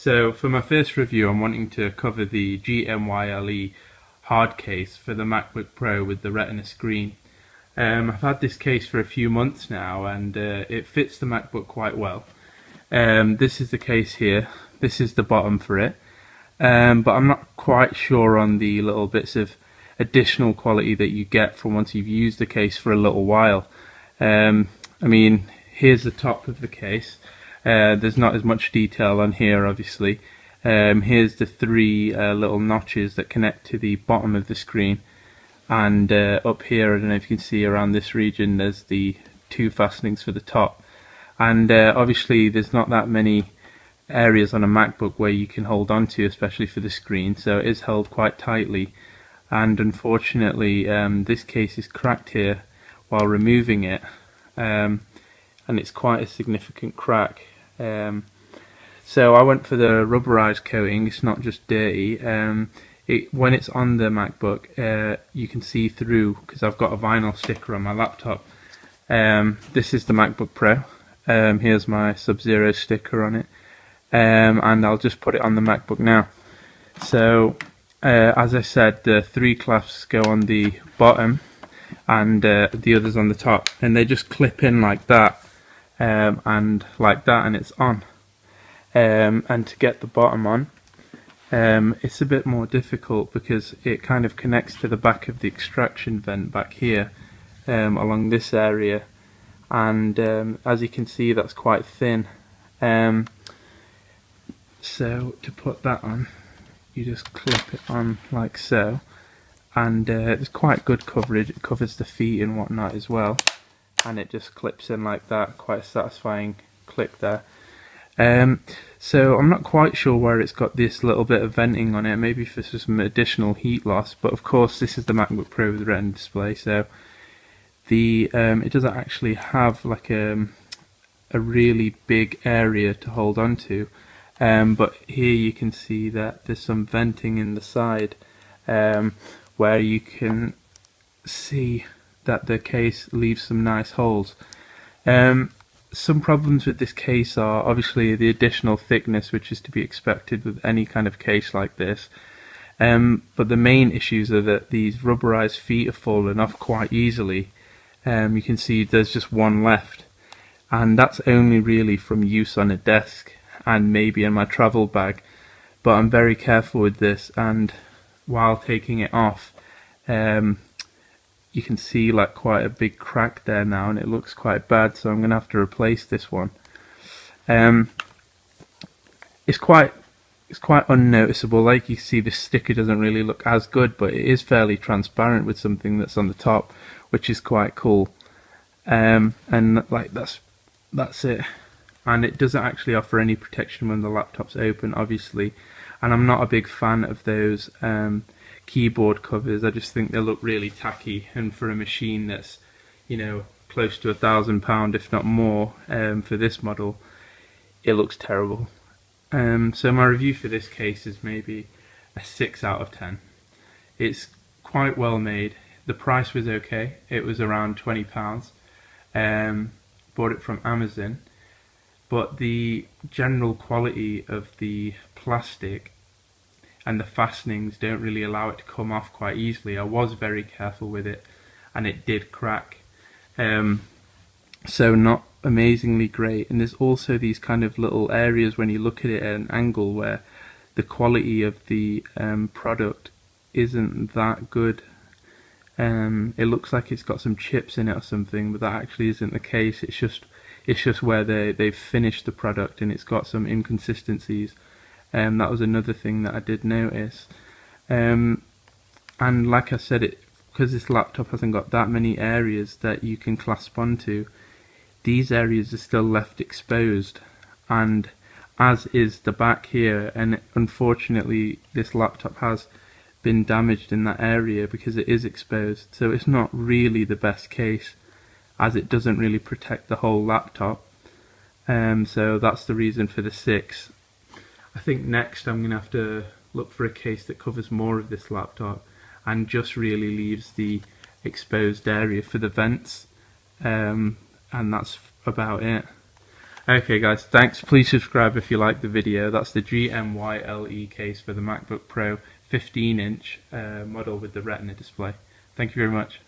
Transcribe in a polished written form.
So for my first review, I'm wanting to cover the GMYLE hard case for the MacBook Pro with the Retina screen. I've had this case for a few months now, and it fits the MacBook quite well. This is the case here. This is the bottom for it, but I'm not quite sure on the little bits of additional quality that you get from once you've used the case for a little while. I mean, here's the top of the case. There's not as much detail on here, obviously. Here's the three little notches that connect to the bottom of the screen, and up here, I don't know if you can see around this region, there's the two fastenings for the top. And obviously there's not that many areas on a MacBook where you can hold on to, especially for the screen, so it is held quite tightly. And unfortunately this case is cracked here while removing it, and it's quite a significant crack. So I went for the rubberized coating. It's not just dirty. When it's on the MacBook, you can see through, because I've got a vinyl sticker on my laptop. This is the MacBook Pro. Here's my Sub-Zero sticker on it, and I'll just put it on the MacBook now. So as I said, the three clasps go on the bottom and the others on the top, and they just clip in like that. And like that, and it's on. And to get the bottom on, it's a bit more difficult because it kind of connects to the back of the extraction vent back here, along this area, and as you can see, that's quite thin. So to put that on, you just clip it on like so, and it's quite good coverage. It covers the feet and whatnot as well, and it just clips in like that. Quite a satisfying click there. So I'm not quite sure where it's got this little bit of venting on it, maybe for some additional heat loss, but of course this is the MacBook Pro with the Retina Display, so the it doesn't actually have like a really big area to hold on to, but here you can see that there's some venting in the side, where you can see that the case leaves some nice holes. Some problems with this case are obviously the additional thickness, which is to be expected with any kind of case like this, but the main issues are that these rubberized feet have fallen off quite easily. You can see there's just one left, and that's only really from use on a desk and maybe in my travel bag, but I'm very careful with this, and while taking it off, you can see like quite a big crack there now, and it looks quite bad, so I'm going to have to replace this one. It's quite unnoticeable. Like you see, this sticker doesn't really look as good, but it is fairly transparent with something that's on the top, which is quite cool. And like that's it. And it doesn't actually offer any protection when the laptop's open, obviously. And I'm not a big fan of those keyboard covers. I just think they look really tacky, and for a machine that's, you know, close to £1,000 if not more, for this model, it looks terrible. So my review for this case is maybe a 6 out of 10. It's quite well made. The price was okay. It was around £20. Bought it from Amazon, but the general quality of the plastic and the fastenings don't really allow it to come off quite easily. I was very careful with it, and it did crack. So not amazingly great. And there's also these kind of little areas when you look at it at an angle where the quality of the product isn't that good. It looks like it's got some chips in it or something, but that actually isn't the case. It's just where they've finished the product, and it's got some inconsistencies. That was another thing that I did notice. And like I said, because this laptop hasn't got that many areas that you can clasp onto, these areas are still left exposed, and as is the back here, and unfortunately this laptop has been damaged in that area because it is exposed. So it's not really the best case, as it doesn't really protect the whole laptop. So that's the reason for the 6. I think next I'm going to have to look for a case that covers more of this laptop and just really leaves the exposed area for the vents, and that's about it. Okay guys, thanks. Please subscribe if you like the video. That's the GMYLE case for the MacBook Pro 15-inch model with the Retina display. Thank you very much.